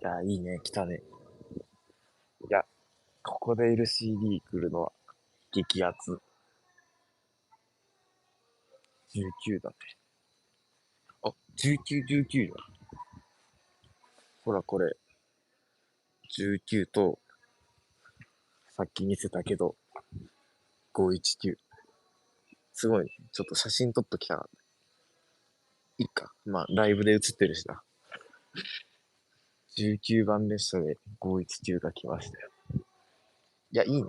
いや、いいね、来たね。いや、ここで LCD 来るのは激アツ。19だね。あ、19、19だ。ほら、これ、19と、さっき見せたけど、519。すごいね。ちょっと写真撮っときたかった。いいか。まあ、ライブで映ってるしな。19番列車で519が来ましたよ。いや、いいね。